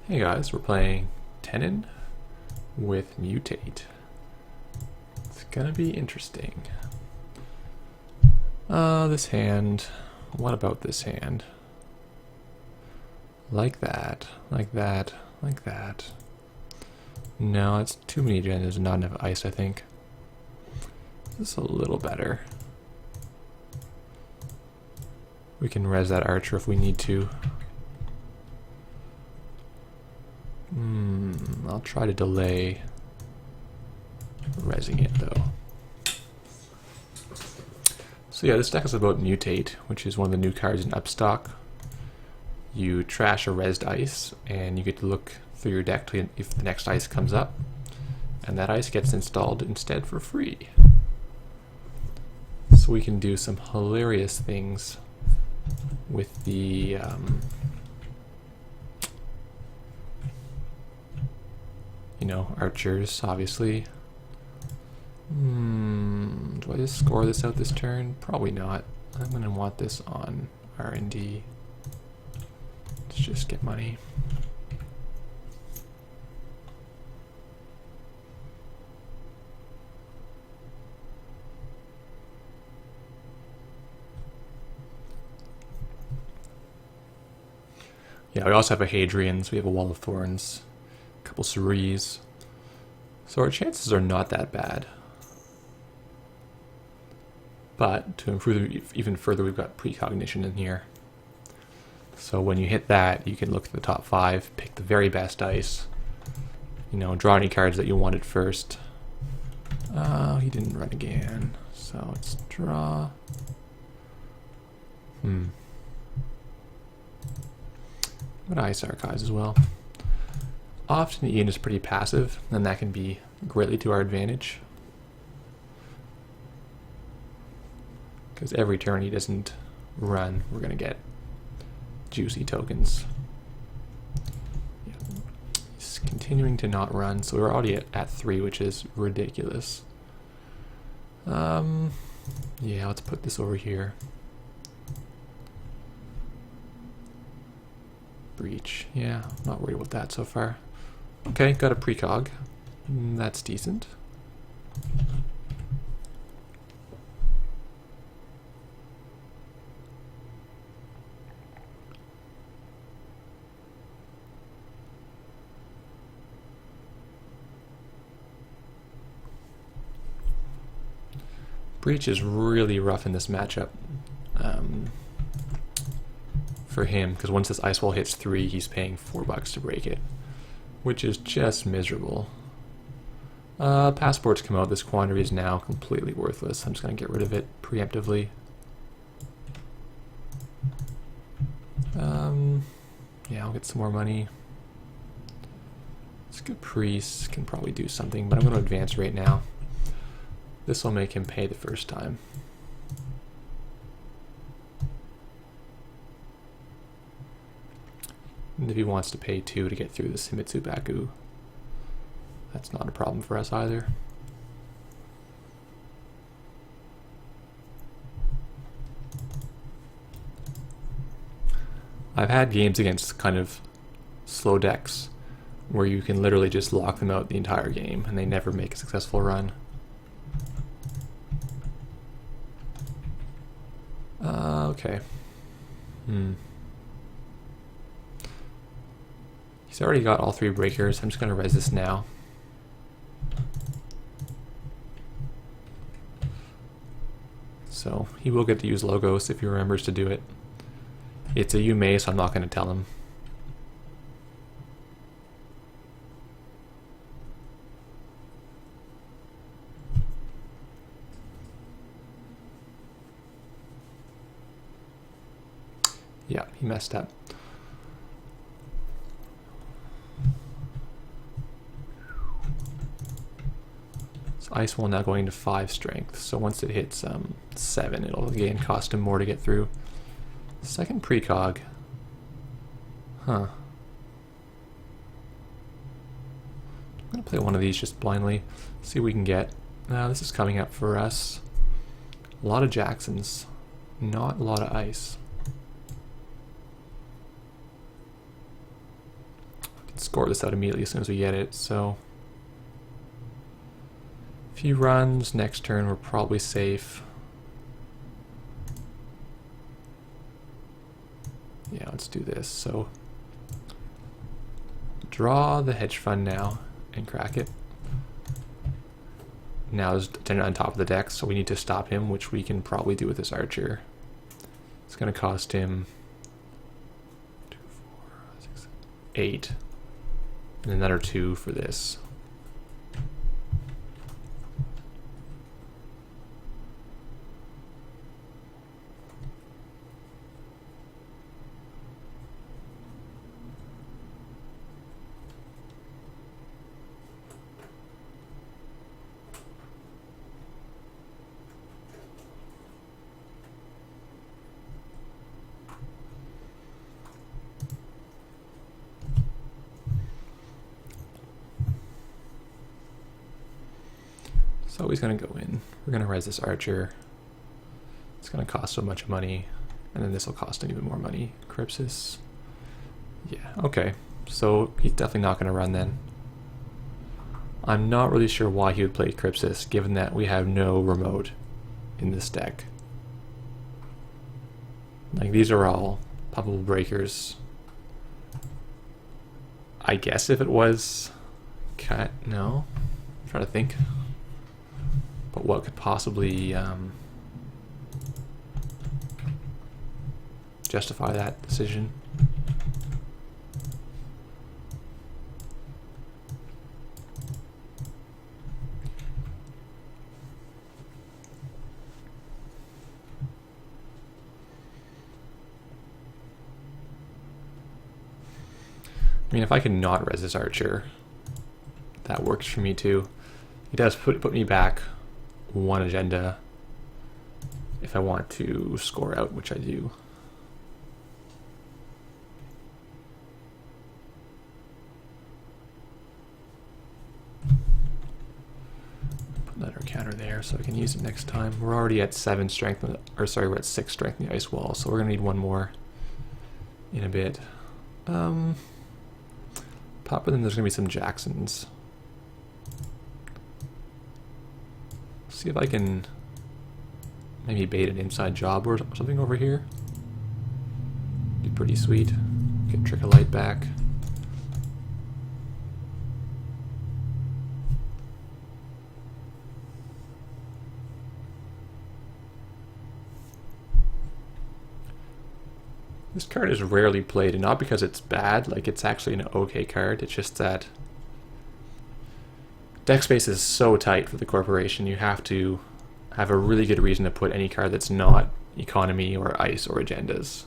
Hey guys, we're playing Tennin with Mutate. It's gonna be interesting. This hand. What about this hand? Like that, like that, like that. No, it's too many agendas and not enough ice, I think. This is a little better. We can res that archer if we need to. I'll try to delay resing it though. So yeah, this deck is about Mutate, which is one of the new cards in Upstock. You trash a resed ice, and you get to look through your deck to if the next ice comes up, and that ice gets installed instead for free. So we can do some hilarious things with the archers, obviously. Do I just score this out this turn? Probably not. I'm going to want this on R&D. Let's just get money. Yeah, we also have a Hadrian's, we have a Wall of Thorns, a couple Ceres. So our chances are not that bad. But to improve it even further, we've got Precognition in here. So when you hit that, you can look at the top 5, pick the very best dice, draw any cards that you wanted first. Oh, he didn't run again. So let's draw. I'm gonna Ice Archives as well. Often Iain is pretty passive, and that can be greatly to our advantage. Because every turn he doesn't run, we're going to get juicy tokens. Yeah. He's continuing to not run, so we're already at 3, which is ridiculous. Yeah, let's put this over here. Breach. Yeah, I'm not worried about that so far. Okay, got a precog. That's decent. Breach is really rough in this matchup for him, because once this ice wall hits 3, he's paying $4 to break it, which is just miserable. Passports come out. This quandary is now completely worthless. I'm just going to get rid of it preemptively. Yeah, I'll get some more money. This good priest can probably do something, but I'm going to advance right now. This will make him pay the first time. And if he wants to pay 2 to get through this Himitsu Baku, that's not a problem for us either. I've had games against kind of slow decks where you can literally just lock them out the entire game and they never make a successful run. Okay. He's already got all 3 breakers. I'm just going to res this now. So he will get to use Logos if he remembers to do it. It's a you may, so I'm not going to tell him. Yeah, he messed up. So ice wall now going to 5 strength. So once it hits 7, it'll again cost him more to get through. Second precog. Huh. I'm gonna play one of these just blindly. See what we can get. This is coming up for us. A lot of Jacksons. Not a lot of ice. score this out immediately as soon as we get it. So if he runs next turn, we're probably safe. Yeah, let's do this. So draw the hedge fund now and crack it. Now there's Tennin on top of the deck, so we need to stop him, which we can probably do with this archer. It's going to cost him 2, 4, 6, 8, and another 2 for this. So he's going to go in. We're going to res this archer. It's going to cost so much money. And then this will cost him even more money. Crypsis. Yeah, okay. So he's definitely not going to run then. I'm not really sure why he would play Crypsis, given that we have no remote in this deck. Like, these are all poppable breakers. I guess if it was cut, no. I'm trying to think. But what could possibly justify that decision? I mean, if I can not res this archer, that works for me too. It does put me back one agenda if I want to score out, which I do. Put another counter there so I can use it next time. We're already at 7 strength, or sorry, we're at 6 strength in the ice wall, so we're gonna need one more in a bit. Pop, and then there's gonna be some Jacksons. See if I can maybe bait an inside job or something over here. Be pretty sweet. Get Trick of Light back. This card is rarely played, and not because it's bad, like it's actually an okay card, it's just that deck space is so tight for the corporation. You have to have a really good reason to put any card that's not economy or ice or agendas.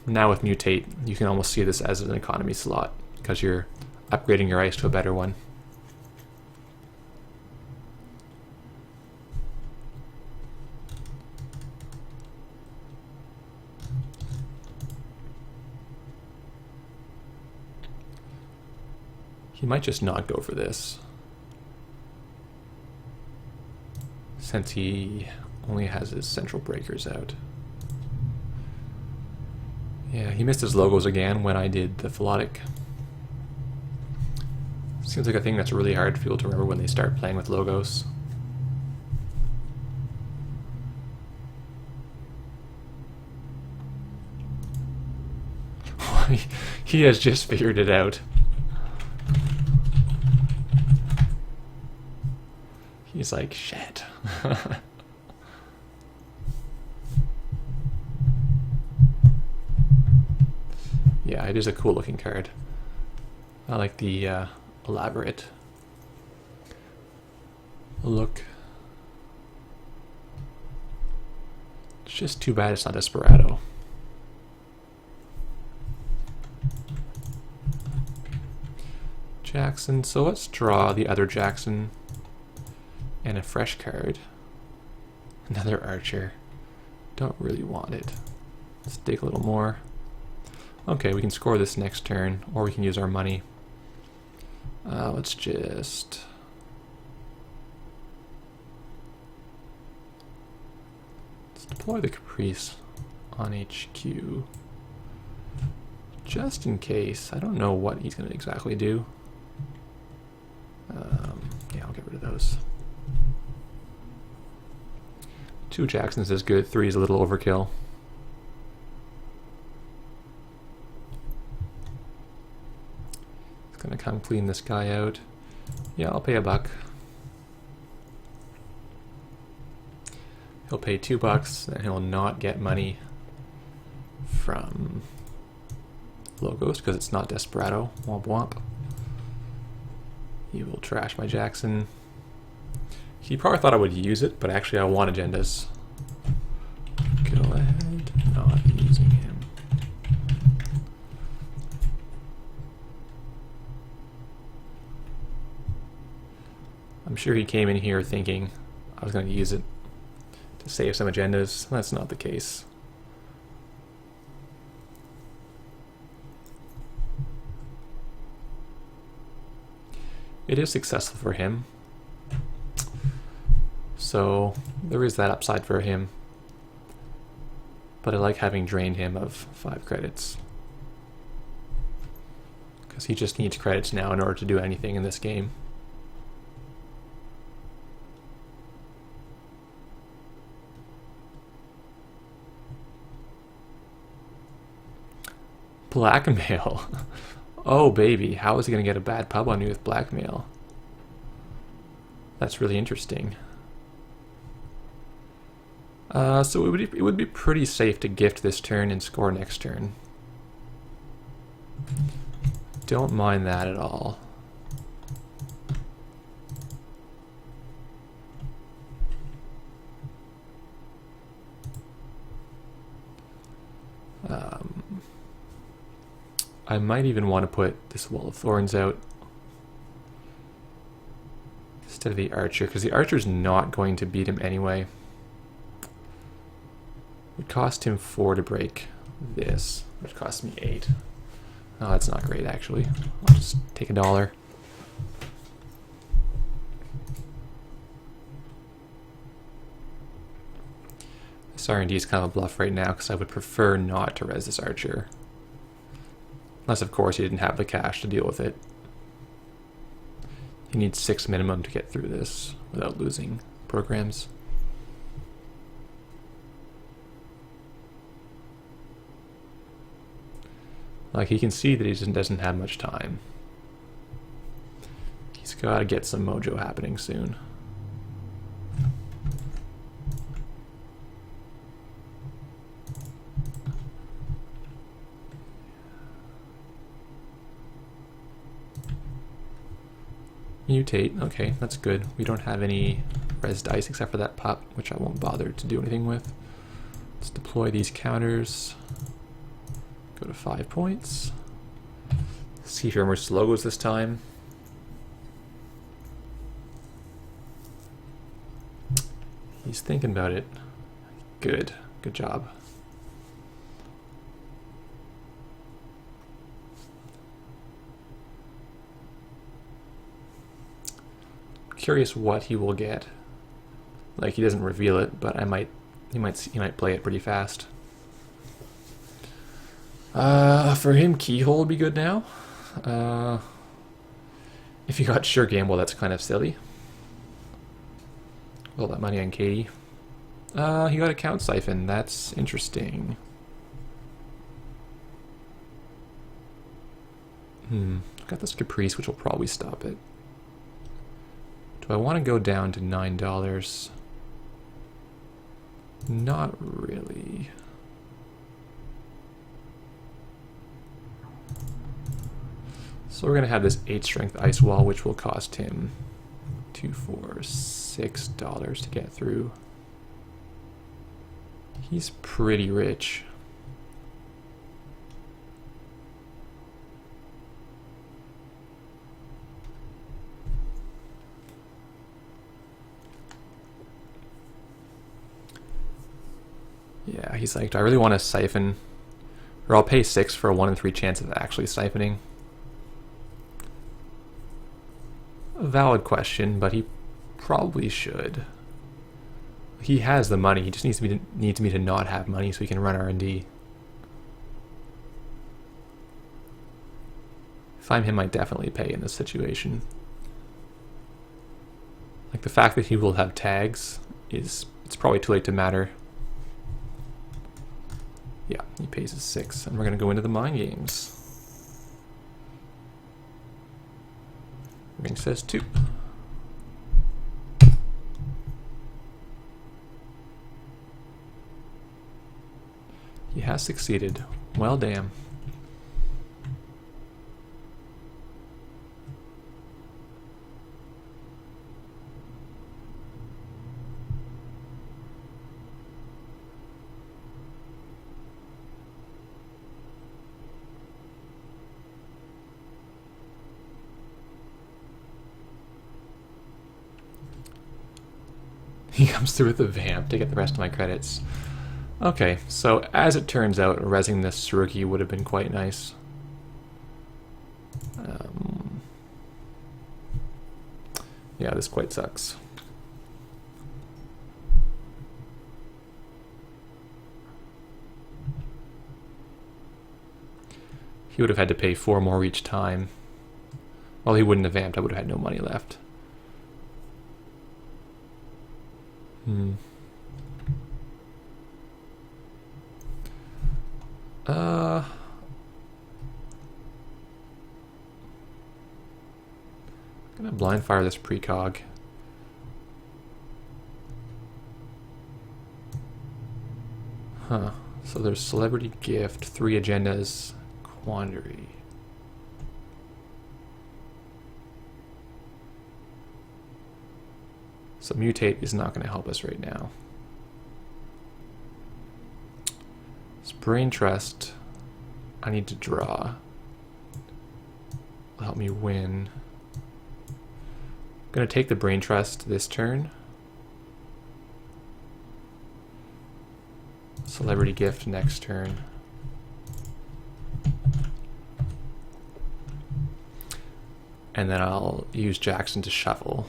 Now with Mutate, you can almost see this as an economy slot because you're upgrading your ice to a better one. He might just not go for this, since he only has his central breakers out. Yeah, he missed his logos again when I did the Philotic. Seems like a thing that's really hard for people to remember when they start playing with logos. He has just figured it out. He's like, shit. Yeah, it is a cool looking card. I like the elaborate look. It's just too bad it's not Desperado. Jackson, so let's draw the other Jackson. And a fresh card. Another archer. Don't really want it. Let's dig a little more. Okay, we can score this next turn, or we can use our money. Let's just... let's deploy the Caprice on HQ. just in case, I don't know what he's going to exactly do. Yeah, I'll get rid of those. 2 Jacksons is good, 3 is a little overkill. It's gonna come clean this guy out. Yeah, I'll pay $1. He'll pay $2, and he'll not get money from logos because it's not Desperado. Womp womp. He will trash my Jackson. He probably thought I would use it, but actually I want agendas. Go ahead, not using him. I'm sure he came in here thinking I was going to use it to save some agendas. That's not the case. It is successful for him. So there is that upside for him. But I like having drained him of 5 credits. Because he just needs credits now in order to do anything in this game. Blackmail. Oh baby, how is he going to get a bad pub on me with blackmail? That's really interesting. So it would be pretty safe to gift this turn and score next turn. Don't mind that at all. I might even want to put this Wall of Thorns out instead of the Archer, because the Archer's not going to beat him anyway. It would cost him 4 to break this, which cost me 8. Oh, that's not great actually. I'll just take $1. This R&D is kind of a bluff right now because I would prefer not to res this Archer. Unless, of course, he didn't have the cash to deal with it. He needs 6 minimum to get through this without losing programs. Like, he can see that he doesn't have much time. He's got to get some mojo happening soon. Mutate, okay, that's good. We don't have any res dice except for that pop, which I won't bother to do anything with. Let's deploy these counters. Go to 5 points. See if he remembers logos this time. He's thinking about it. Good. Good job. Curious what he will get. Like, he doesn't reveal it, but he might play it pretty fast. For him, Keyhole would be good now. If he got Sure Gamble, that's kind of silly. All that money on Katie. He got a Count Siphon. That's interesting. Got this Caprice, which will probably stop it. Do I want to go down to $9? Not really. So we're going to have this 8 strength ice wall, which will cost him $2, $4, $6 to get through. He's pretty rich. Yeah, he's like, do I really want to siphon? Or I'll pay 6 for a 1 in 3 chance of actually siphoning. A valid question, but he probably should. He has the money, he just needs me to not have money so he can run R&D. If I'm him, I definitely pay in this situation. Like, the fact that he will have tags is, it's probably too late to matter. Yeah, he pays his 6, and we're going to go into the mind games. Ring says 2. He has succeeded. Well, damn. He comes through with the vamp to get the rest of my credits. Okay, so as it turns out, rezzing this rookie would have been quite nice. Yeah, this quite sucks. He would have had to pay 4 more each time. Well, he wouldn't have vamped, I would have had no money left. I'm gonna blind fire this precog. Huh. So there's celebrity gift, 3 agendas, quandary. So mutate is not going to help us right now. This brain trust, I need to draw. Will help me win. I'm going to take the brain trust this turn. Celebrity gift next turn. And then I'll use Jackson to shuffle.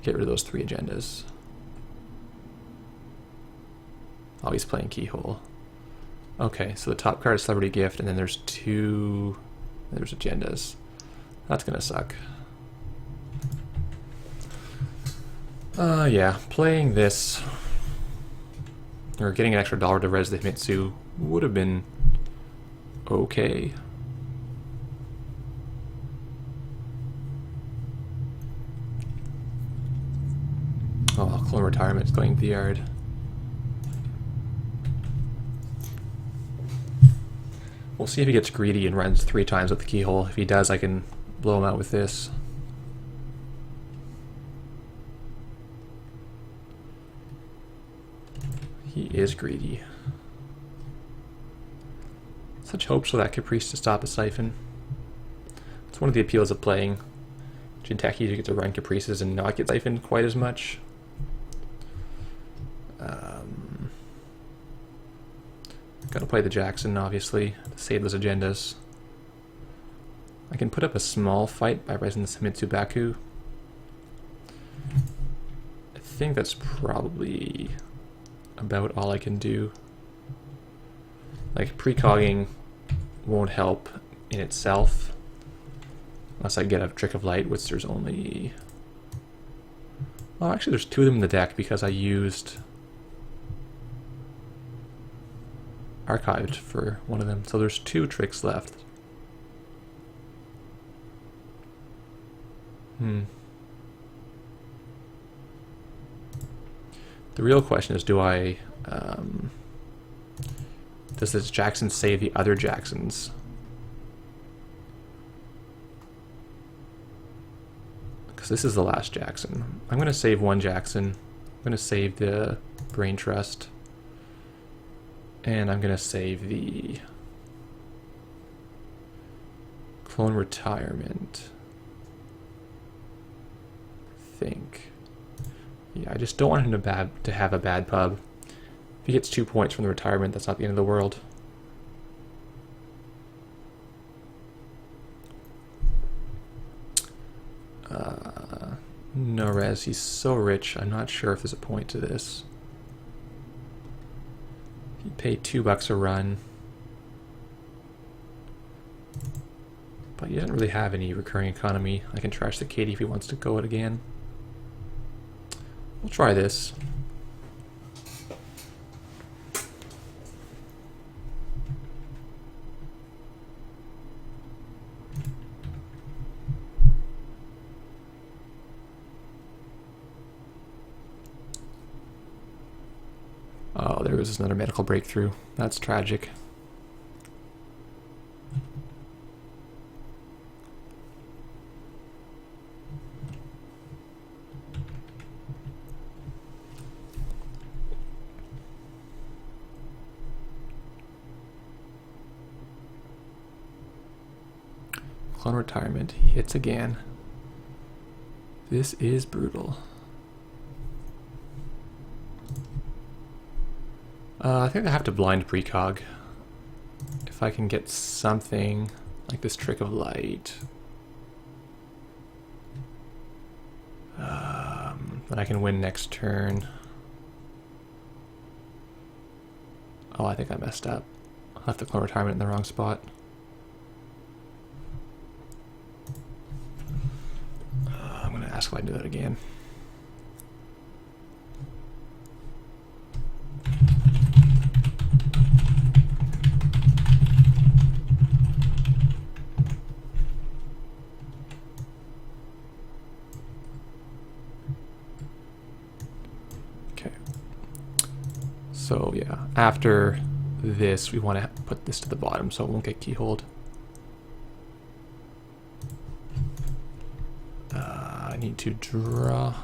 Get rid of those 3 agendas. Oh, he's playing Keyhole. Okay, so the top card is Celebrity Gift, and then there's 2... There's agendas. That's gonna suck. Yeah, playing this, or getting an extra $1 to res the Himitsu would have been okay. Oh, Clone Retirement's going to the yard. We'll see if he gets greedy and runs 3 times with the Keyhole. If he does, I can blow him out with this. He is greedy. Such hope for that Caprice to stop a Siphon. It's one of the appeals of playing Jinteki. You get to run Caprices and not get Siphoned quite as much. Gotta play the Jackson, obviously, to save those agendas. I can put up a small fight by raising the Himitsu Baku. I think that's probably about all I can do. Like, precogging won't help in itself, unless I get a Trick of Light, which there's only... Well, actually there's 2 of them in the deck because I used Archived for one of them, so there's 2 tricks left. The real question is, do I... does this Jackson save the other Jacksons? Because this is the last Jackson. I'm going to save one Jackson. I'm going to save the Brain Trust. And I'm going to save the Clone Retirement. I think. Yeah, I just don't want him to have a bad pub. If he gets 2 points from the retirement, that's not the end of the world. No res, he's so rich, I'm not sure if there's a point to this. He'd pay $2 a run. But he doesn't really have any recurring economy. I can trash the Katie if he wants to go it again. We'll try this. Oh, there was another medical breakthrough. That's tragic. Clone retirement hits again. This is brutal. I think I have to blind precog. If I can get something like this trick of light, then I can win next turn. Oh, I think I messed up. I left the clone retirement in the wrong spot. I'm going to ask if I can do that again. So yeah, after this, we want to put this to the bottom so it won't get keyholed. I need to draw.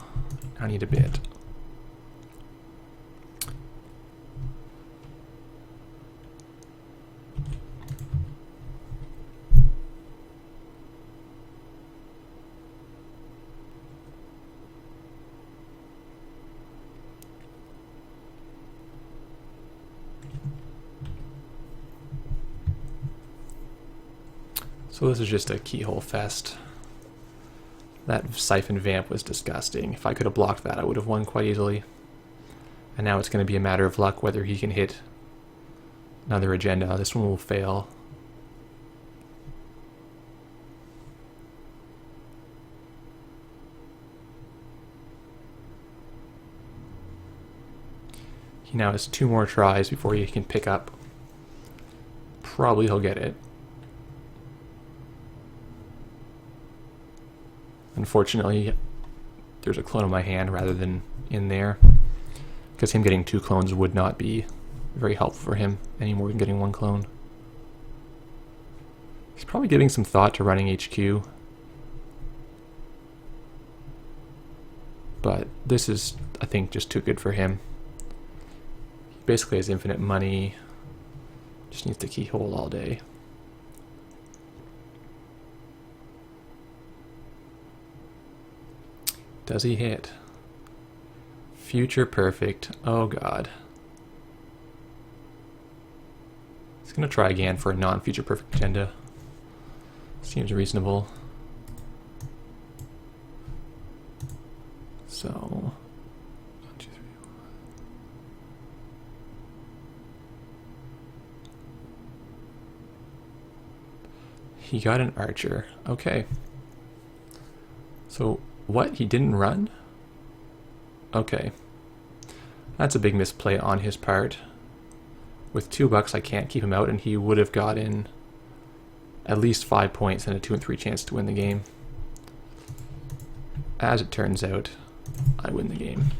I need a bit. So this is just a keyhole fest. That Siphon Vamp was disgusting. If I could have blocked that, I would have won quite easily. And now it's going to be a matter of luck whether he can hit another agenda. This one will fail. He now has 2 more tries before he can pick up. Probably he'll get it. Unfortunately, there's a clone in my hand rather than in there, because him getting 2 clones would not be very helpful for him any more than getting 1 clone. He's probably giving some thought to running HQ, but this is, I think, just too good for him. He basically has infinite money, just needs to keyhole all day. Does he hit? Future perfect. Oh god. He's gonna try again for a non-future perfect agenda. Seems reasonable. So 1, 2, 3, 4. He got an archer. Okay. So what? He didn't run? Okay. That's a big misplay on his part. With $2 I can't keep him out, and he would have gotten at least 5 points and a 2 and 3 chance to win the game. As it turns out, I win the game.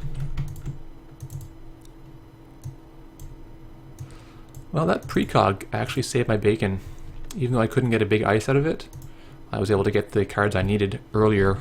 Well, that precog actually saved my bacon. Even though I couldn't get a big ice out of it, I was able to get the cards I needed earlier.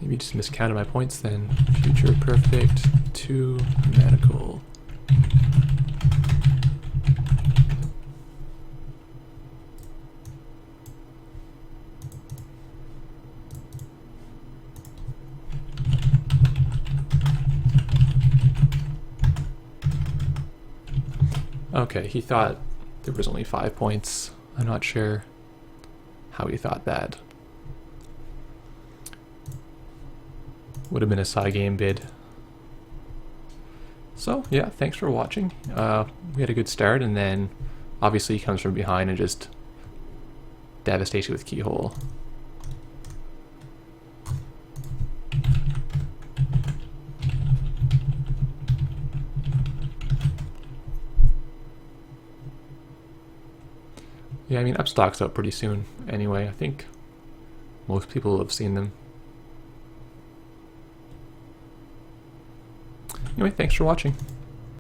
Maybe just miscounted my points then. Future perfect, 2 medical. Okay, he thought there was only 5 points. I'm not sure how he thought that. Would have been a side game bid. So yeah, thanks for watching. We had a good start, and then obviously he comes from behind and just devastates you with Keyhole. Yeah, I mean, Upstock's out pretty soon anyway. I think most people have seen them. Anyway, thanks for watching.